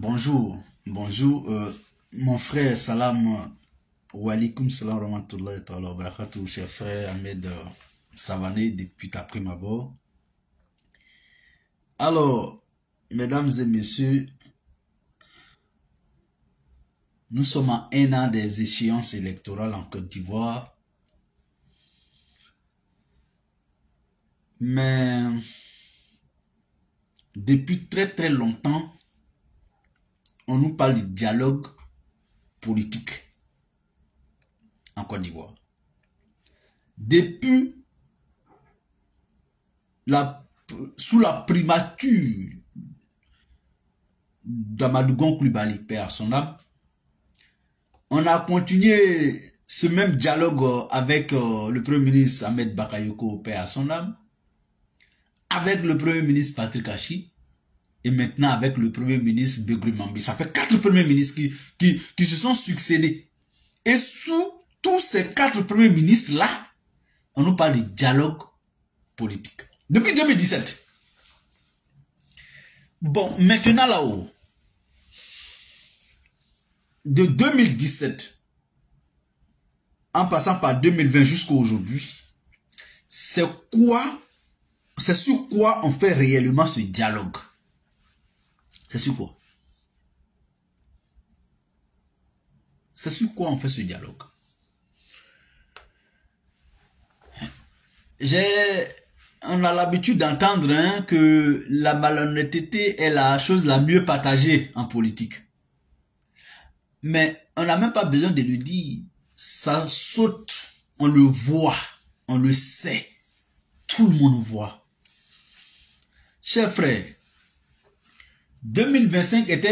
Bonjour, bonjour, mon frère, salam, wa alaikum salam rahmatullahi ta'ala wa barakatuh, cher frère Ahmed Savané depuis Prime Abord. Alors, mesdames et messieurs, nous sommes à un an des échéances électorales en Côte d'Ivoire, mais depuis très longtemps, on nous parle de dialogue politique en Côte d'Ivoire. Depuis sous la primature d'Amadou Gon Coulibaly, paix à son âme, on a continué ce même dialogue avec le Premier ministre Ahmed Bakayoko, paix à son âme, avec le Premier ministre Patrick Achi, et maintenant avec le Premier ministre Begrou Mambi. Ça fait 4 premiers ministres qui se sont succédés. Et sous tous ces 4 premiers ministres-là, on nous parle de dialogue politique. Depuis 2017. Bon, maintenant là-haut, de 2017, en passant par 2020 jusqu'à aujourd'hui, c'est sur quoi on fait réellement ce dialogue? C'est sur quoi? C'est sur quoi on fait ce dialogue? On a l'habitude d'entendre que la malhonnêteté est la chose la mieux partagée en politique. Mais on n'a même pas besoin de le dire. Ça saute, on le voit, on le sait. Tout le monde voit. Chers frères, 2025 est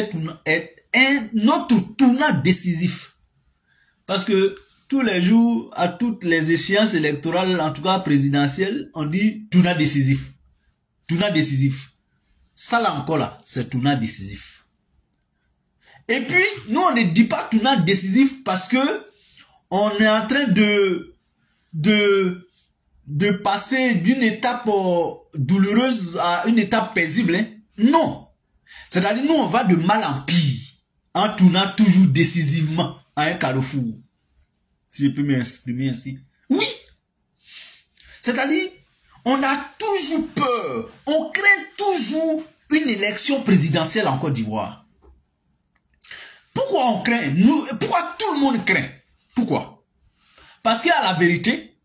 un autre tournant décisif. Parce que tous les jours, à toutes les échéances électorales, en tout cas présidentielles, on dit tournant décisif. Tournant décisif. Ça là encore là, c'est tournant décisif. Et puis, nous on ne dit pas tournant décisif parce que on est en train de passer d'une étape douloureuse à une étape paisible. Non. C'est-à-dire, nous, on va de mal en pire, en tournant toujours décisivement à un carrefour. Si je peux m'exprimer ainsi. Oui. C'est-à-dire, on a toujours peur, on craint toujours une élection présidentielle en Côte d'Ivoire. Pourquoi on craint? Pourquoi tout le monde craint? Pourquoi? Parce qu'à la vérité,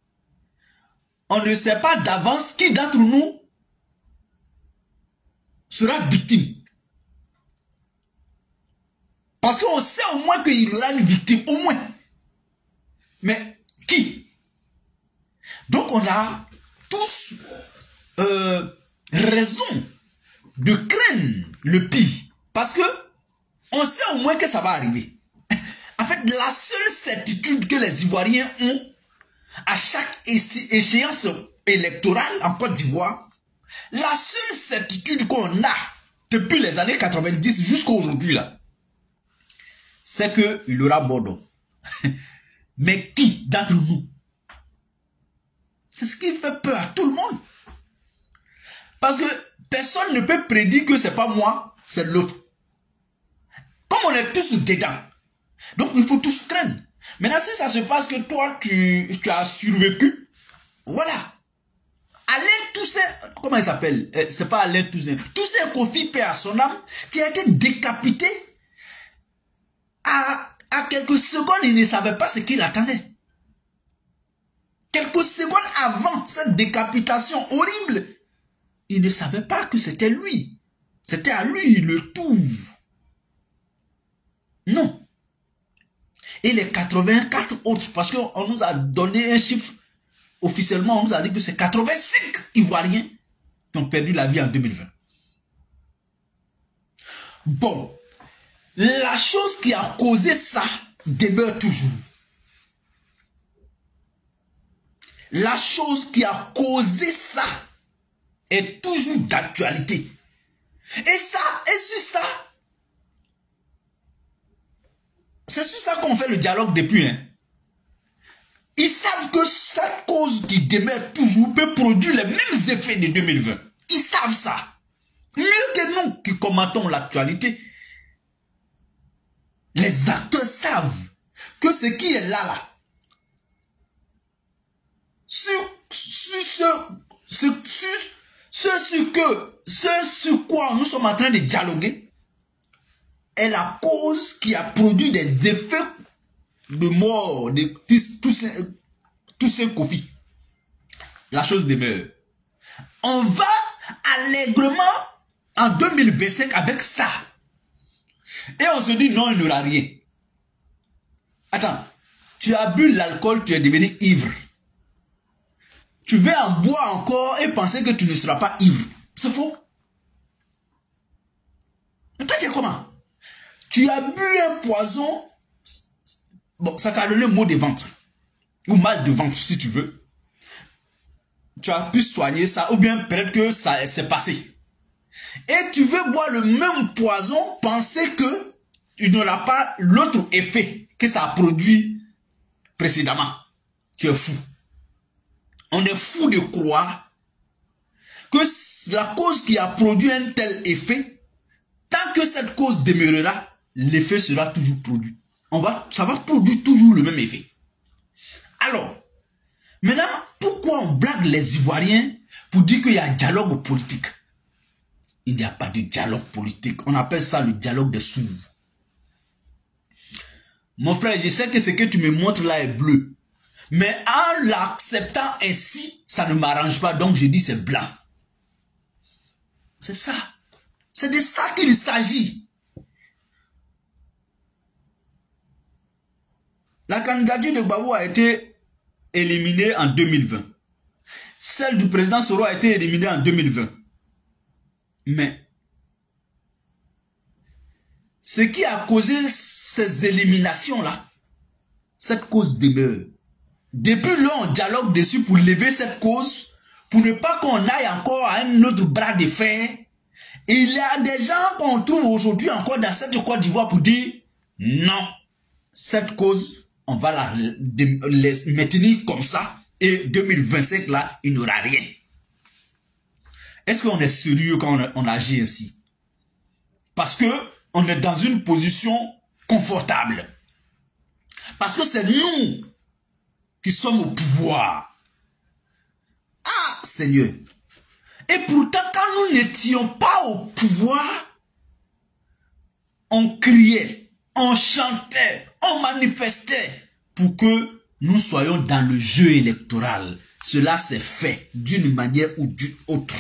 on ne sait pas d'avance qui d'entre nous sera victime. Parce qu'on sait au moins qu'il y aura une victime, au moins. Mais qui? Donc on a tous raison de craindre le pire. Parce que on sait au moins que ça va arriver. En fait, la seule certitude que les Ivoiriens ont à chaque échéance électorale en Côte d'Ivoire, la seule certitude qu'on a depuis les années 90 jusqu'à aujourd'hui là, c'est qu'il y aura Bordeaux. Mais qui d'entre nous? C'est ce qui fait peur à tout le monde. Parce que personne ne peut prédire que c'est pas moi, c'est l'autre. Comme on est tous dedans, donc il faut tous craindre. Maintenant, si ça se passe que toi, tu as survécu, voilà. Alain Toussaint, comment il s'appelle? C'est pas Alain Toussaint. Toussaint Kofi, paix à son âme, qui a été décapité. À quelques secondes, il ne savait pas ce qu'il attendait. Quelques secondes avant cette décapitation horrible, il ne savait pas que c'était lui. C'était à lui le tour. Non. Et les 84 autres, parce qu'on nous a donné un chiffre, officiellement, on nous a dit que c'est 85 Ivoiriens qui ont perdu la vie en 2020. Bon. La chose qui a causé ça demeure toujours. La chose qui a causé ça est toujours d'actualité. Et sur ça, c'est sur ça qu'on fait le dialogue depuis. Ils savent que cette cause qui demeure toujours peut produire les mêmes effets de 2020. Ils savent ça. Mieux que nous qui commentons l'actualité. Les acteurs savent que ce qui est là, ce sur quoi nous sommes en train de dialoguer est la cause qui a produit des effets de mort de tous ces Kofi. La chose demeure. On va allègrement en 2025 avec ça. Et on se dit non, il n'y aura rien. Attends, tu as bu l'alcool, tu es devenu ivre. Tu veux en boire encore et penser que tu ne seras pas ivre. C'est faux. Mais toi, tu es comment? Tu as bu un poison. Bon, ça t'a donné maux de ventre. Ou mal de ventre, si tu veux. Tu as pu soigner ça, ou bien peut-être que ça s'est passé. Et tu veux boire le même poison, penser que tu n'auras pas l'autre effet que ça a produit précédemment. Tu es fou. On est fou de croire que la cause qui a produit un tel effet, tant que cette cause demeurera, l'effet sera toujours produit. Ça va produire toujours le même effet. Alors, maintenant, pourquoi on blague les Ivoiriens pour dire qu'il y a un dialogue politique? Il n'y a pas de dialogue politique. On appelle ça le dialogue des sourds. Mon frère, je sais que ce que tu me montres là est bleu. Mais en l'acceptant ainsi, ça ne m'arrange pas. Donc je dis c'est blanc. C'est ça. C'est de ça qu'il s'agit. La candidature de Gbagbo a été éliminée en 2020. Celle du président Soro a été éliminée en 2020. Mais ce qui a causé ces éliminations-là, cette cause demeure. Depuis là, on dialogue dessus pour lever cette cause, pour ne pas qu'on aille encore à un autre bras de fer. Et il y a des gens qu'on trouve aujourd'hui encore dans cette Côte d'Ivoire pour dire non, cette cause, on va la maintenir comme ça. Et 2025, là, il n'y aura rien. Est-ce qu'on est sérieux quand on agit ainsi? Parce que on est dans une position confortable. Parce que c'est nous qui sommes au pouvoir. Ah, Seigneur. Et pourtant, quand nous n'étions pas au pouvoir, on criait, on chantait, on manifestait pour que nous soyons dans le jeu électoral. Cela s'est fait d'une manière ou d'une autre.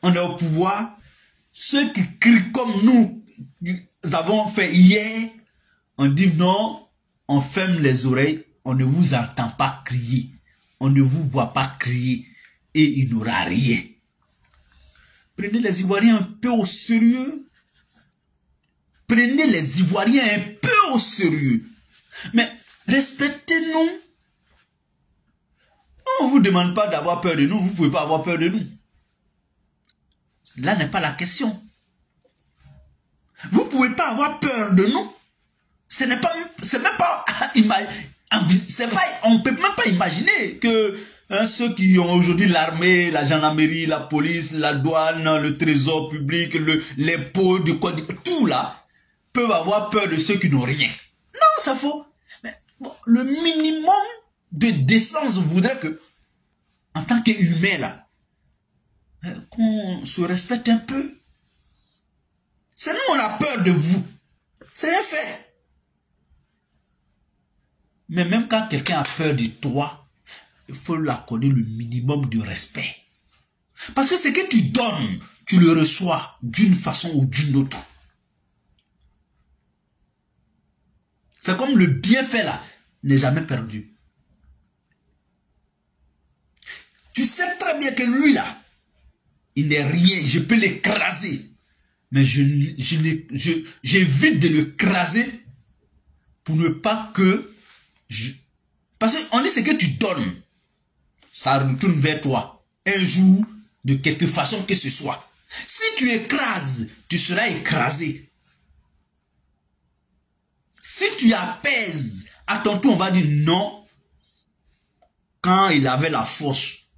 On est au pouvoir. Ceux qui crient comme nous avons fait hier, on dit non, on ferme les oreilles, on ne vous entend pas crier, on ne vous voit pas crier et il n'y aura rien. Prenez les Ivoiriens un peu au sérieux. Prenez les Ivoiriens un peu au sérieux. Mais respectez-nous. On ne vous demande pas d'avoir peur de nous, vous ne pouvez pas avoir peur de nous. Là n'est pas la question. Vous ne pouvez pas avoir peur de nous. C'est même pas, on ne peut même pas imaginer que ceux qui ont aujourd'hui l'armée, la gendarmerie, la police, la douane, le trésor public, l'impôt, tout là, peuvent avoir peur de ceux qui n'ont rien. Non, c'est faux. Mais bon, le minimum de décence voudrait que, en tant qu'humain là, qu'on se respecte un peu. C'est nous, on a peur de vous. C'est un fait. Mais même quand quelqu'un a peur de toi, il faut lui accorder le minimum de respect. Parce que ce que tu donnes, tu le reçois d'une façon ou d'une autre. C'est comme le bienfait là, n'est jamais perdu. Tu sais très bien que lui là, il n'est rien, je peux l'écraser. Mais j'évite de l'écraser pour ne pas que... Parce qu'on dit ce que tu donnes, ça retourne vers toi. Un jour, de quelque façon que ce soit. Si tu écrases, tu seras écrasé. Si tu apaises, à ton tour, on va dire non. Quand il avait la force.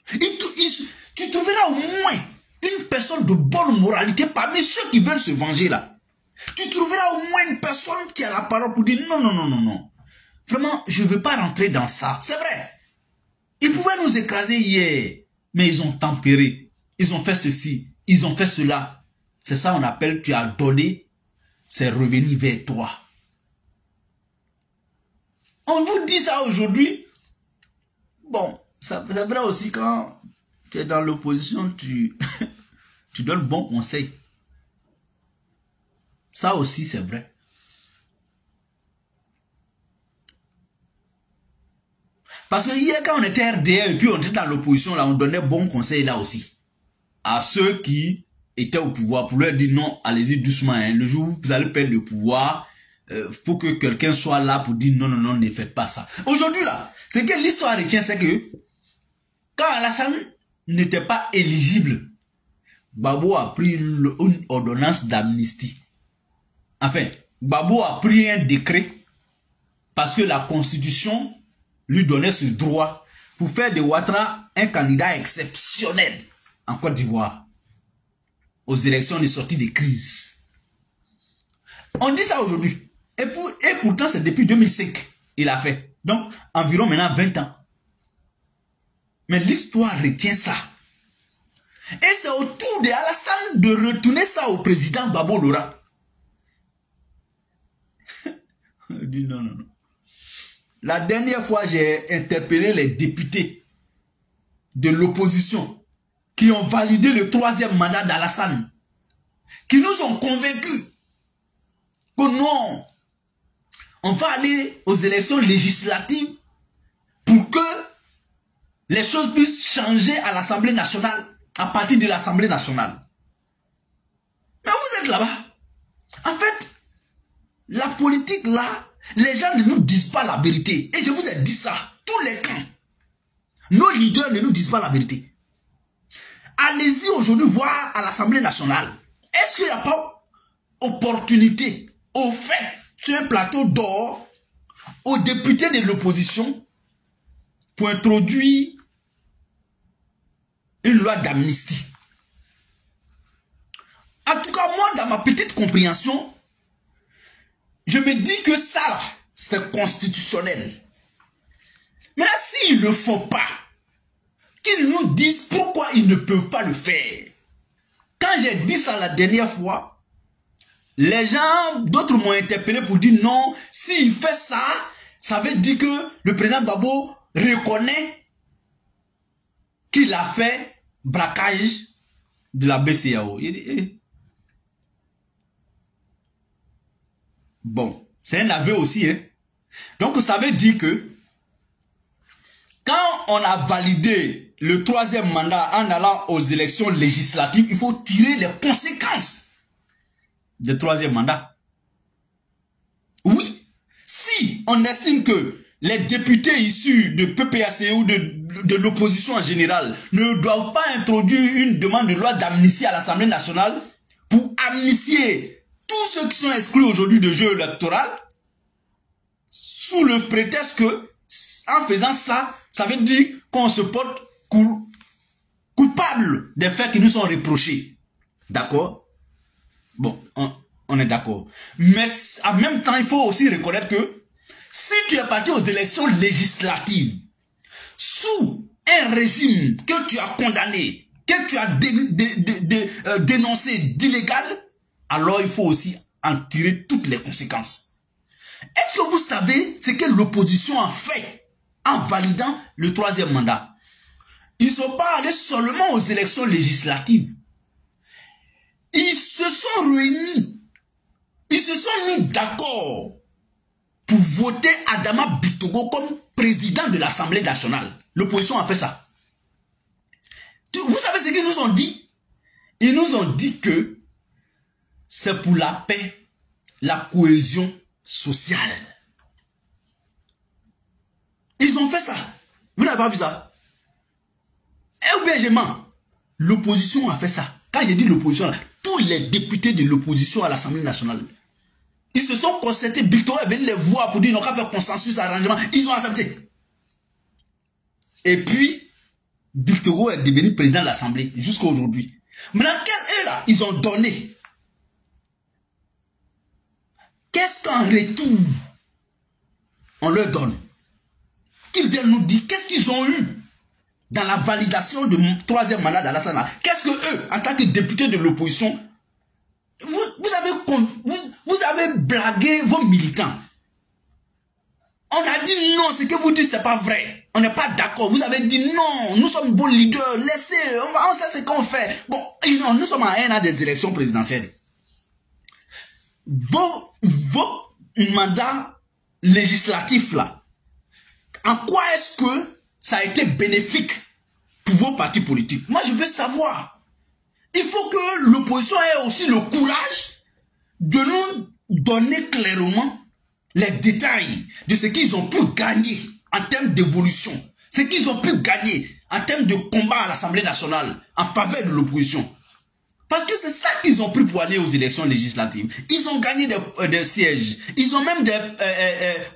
Tu trouveras au moins une personne de bonne moralité parmi ceux qui veulent se venger là. Tu trouveras au moins une personne qui a la parole pour dire non, non, non, non, non. Vraiment, je ne veux pas rentrer dans ça. C'est vrai. Ils pouvaient nous écraser hier, mais ils ont tempéré. Ils ont fait ceci, ils ont fait cela. C'est ça qu'on appelle, tu as donné, c'est revenu vers toi. On vous dit ça aujourd'hui. Bon, c'est vrai aussi quand tu es dans l'opposition, tu donnes bon conseil. Ça aussi, c'est vrai. Parce que hier, quand on était RDR et puis on était dans l'opposition, là, on donnait bon conseil là aussi. À ceux qui étaient au pouvoir pour leur dire non, allez-y doucement. Hein. Le jour où vous allez perdre le pouvoir, faut que quelqu'un soit là pour dire non, non, non, ne faites pas ça. Aujourd'hui, là, ce que l'histoire retient, c'est que quand Alassane n'était pas éligible, Gbagbo a pris une ordonnance d'amnistie. Enfin, Gbagbo a pris un décret parce que la Constitution lui donnait ce droit pour faire de Ouattara un candidat exceptionnel en Côte d'Ivoire aux élections de sortie de crise. On dit ça aujourd'hui. Et pourtant, c'est depuis 2005 il a fait. Donc, environ maintenant 20 ans. Mais l'histoire retient ça. Et c'est au tour de Alassane de retourner ça au président Gbagbo Laurent. Il dit non, non, non. La dernière fois, j'ai interpellé les députés de l'opposition qui ont validé le 3e mandat d'Alassane, qui nous ont convaincus que non, on va aller aux élections législatives pour que les choses puissent changer à l'Assemblée nationale, à partir de l'Assemblée nationale. Mais vous êtes là-bas. En fait, la politique là, les gens ne nous disent pas la vérité. Et je vous ai dit ça, tous les camps. Nos leaders ne nous disent pas la vérité. Allez-y aujourd'hui voir à l'Assemblée nationale. Est-ce qu'il n'y a pas opportunité au fait sur un plateau d'or aux députés de l'opposition pour introduire une loi d'amnistie? En tout cas, moi, dans ma petite compréhension, je me dis que ça, c'est constitutionnel. Mais là, s'ils ne le font pas, qu'ils nous disent pourquoi ils ne peuvent pas le faire. Quand j'ai dit ça la dernière fois, les gens, d'autres m'ont interpellé pour dire non, s'il fait ça, ça veut dire que le président Gbagbo reconnaît qu'il a fait braquage de la BCEAO. Il dit, eh. Bon, c'est un aveu aussi. Hein? Donc, ça veut dire que quand on a validé le 3e mandat en allant aux élections législatives, il faut tirer les conséquences du 3e mandat. Oui, si on estime que les députés issus de PPAC ou de l'opposition en général ne doivent pas introduire une demande de loi d'amnistie à l'Assemblée nationale pour amnistier tous ceux qui sont exclus aujourd'hui de jeu électoral, sous le prétexte que, en faisant ça, ça veut dire qu'on se porte coupable des faits qui nous sont reprochés. D'accord? Bon, on est d'accord. Mais en même temps, il faut aussi reconnaître que si tu es parti aux élections législatives sous un régime que tu as condamné, que tu as dénoncé d'illégal, alors il faut aussi en tirer toutes les conséquences. Est-ce que vous savez ce que l'opposition a fait en validant le 3e mandat? Ils ne sont pas allés seulement aux élections législatives. Ils se sont réunis. Ils se sont mis d'accord pour voter Adama Bitogo comme président de l'Assemblée nationale. L'opposition a fait ça. Vous savez ce qu'ils nous ont dit? Ils nous ont dit que c'est pour la paix, la cohésion sociale. Ils ont fait ça. Vous n'avez pas vu ça? Et ou bien je mens. L'opposition a fait ça. Quand je dis l'opposition, tous les députés de l'opposition à l'Assemblée nationale, ils se sont concertés. Victor est venu les voir pour dire qu'on va faire consensus, arrangement. Ils ont accepté. Et puis, Victor est devenu président de l'Assemblée jusqu'à aujourd'hui. Maintenant, qu'eux là, ils ont donné. Qu'est-ce qu'en retour, on leur donne? Qu'ils viennent nous dire, qu'est-ce qu'ils ont eu dans la validation du troisième mandat d'Alassane? Qu'est-ce que eux, en tant que députés de l'opposition, vous avez blagué vos militants. On a dit non, ce que vous dites, c'est pas vrai. On n'est pas d'accord. Vous avez dit non, nous sommes vos leaders, laissez, on sait ce qu'on fait. Bon, non, nous sommes à un an des élections présidentielles. Vos mandats législatifs là, en quoi est-ce que ça a été bénéfique pour vos partis politiques? Moi, je veux savoir. Il faut que l'opposition ait aussi le courage de nous donner clairement les détails de ce qu'ils ont pu gagner en termes d'évolution, ce qu'ils ont pu gagner en termes de combat à l'Assemblée nationale en faveur de l'opposition. Parce que c'est ça qu'ils ont pris pour aller aux élections législatives. Ils ont gagné des sièges. Ils ont même des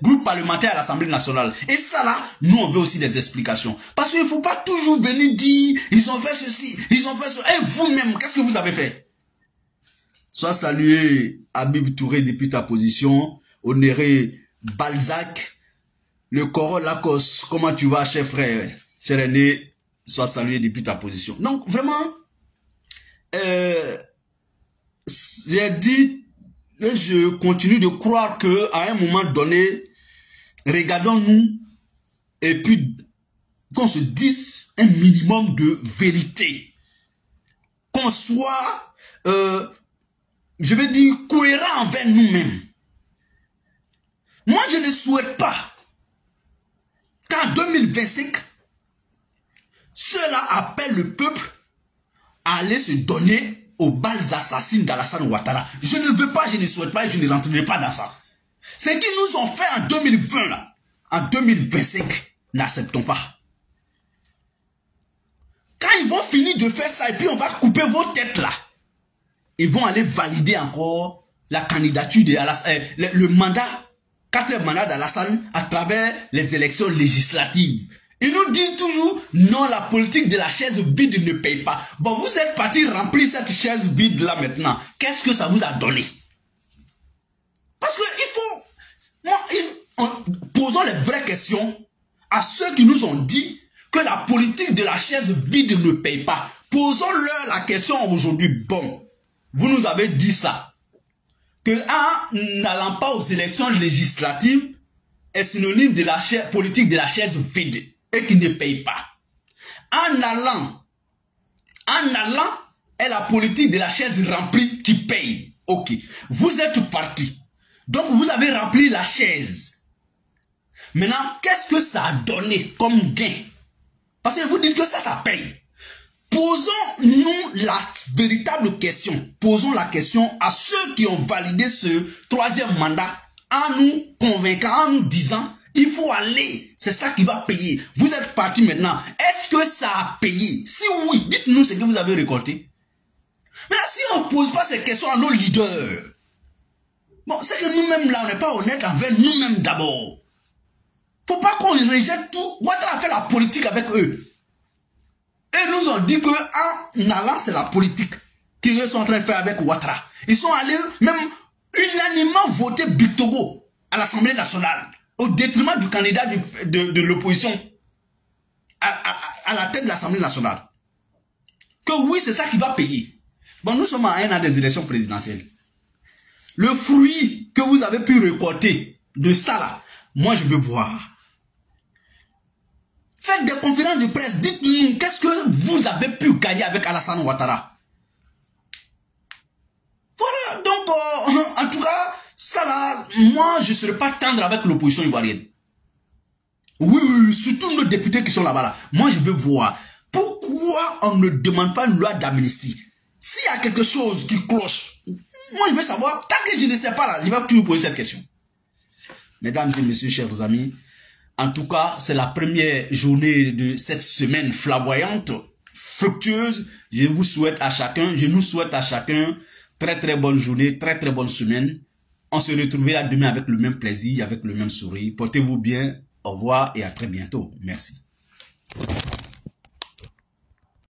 groupes parlementaires à l'Assemblée nationale. Et ça là, nous on veut aussi des explications. Parce qu'il ne faut pas toujours venir dire, ils ont fait ceci, ils ont fait cela. Et vous-même, qu'est-ce que vous avez fait? Sois salué, Habib Touré, depuis ta position. Honoré Balzac, le Coro Lacoste. Comment tu vas, cher frère? Cher aîné, sois salué depuis ta position. Donc, vraiment... j'ai dit, je continue de croire que à un moment donné, regardons-nous et puis qu'on se dise un minimum de vérité, qu'on soit, je vais dire, cohérent envers nous-mêmes. Moi, je ne souhaite pas qu'en 2025, cela appelle le peuple aller se donner aux balles assassines d'Alassane Ouattara. Je ne veux pas, je ne souhaite pas et je ne rentrerai pas dans ça. Ce qu'ils nous ont fait en 2020, là, en 2025, n'acceptons pas. Quand ils vont finir de faire ça et puis on va couper vos têtes là, ils vont aller valider encore la candidature de Alassane, le mandat, 4e mandat d'Alassane à travers les élections législatives. Ils nous disent toujours, non, la politique de la chaise vide ne paye pas. Bon, vous êtes parti remplir cette chaise vide là maintenant. Qu'est-ce que ça vous a donné? Parce que posons les vraies questions à ceux qui nous ont dit que la politique de la chaise vide ne paye pas. Posons-leur la question aujourd'hui. Bon, vous nous avez dit ça. Que en n'allant pas aux élections législatives est synonyme de la politique de la chaise vide et qui ne paye pas. En allant est la politique de la chaise remplie qui paye. Ok, vous êtes parti. Donc vous avez rempli la chaise. Maintenant, qu'est-ce que ça a donné comme gain? Parce que vous dites que ça paye. Posons-nous la véritable question. Posons la question à ceux qui ont validé ce 3e mandat en nous convainquant, en nous disant il faut aller, c'est ça qui va payer. Vous êtes parti maintenant. Est-ce que ça a payé? Si oui, dites-nous ce que vous avez récolté. Maintenant, si on ne pose pas ces questions à nos leaders, bon, c'est que nous-mêmes là, on n'est pas honnête envers nous-mêmes d'abord. Faut pas qu'on rejette tout. Ouattara a fait la politique avec eux. Et nous ont dit que en allant, c'est la politique qu'ils sont en train de faire avec Ouattara. Ils sont allés même unanimement voter Big Togo à l'Assemblée nationale, au détriment du candidat de l'opposition à la tête de l'Assemblée nationale. Que oui, c'est ça qui va payer. Bon, nous sommes à un an des élections présidentielles. Le fruit que vous avez pu récolter de ça là, moi je veux voir. Faites des conférences de presse, dites-nous qu'est-ce que vous avez pu gagner avec Alassane Ouattara. Voilà, donc en tout cas, ça là, moi je ne serai pas tendre avec l'opposition ivoirienne. Oui, surtout nos députés qui sont là-bas là. Moi je veux voir, pourquoi on ne demande pas une loi d'amnistie? S'il y a quelque chose qui cloche, moi je veux savoir, tant que je ne sais pas là, je vais toujours poser cette question. Mesdames et messieurs, chers amis, en tout cas, c'est la première journée de cette semaine flamboyante, fructueuse. Je vous souhaite à chacun, je nous souhaite à chacun très très bonne journée, très très bonne semaine. On se retrouvera demain avec le même plaisir, avec le même sourire. Portez-vous bien, au revoir et à très bientôt. Merci.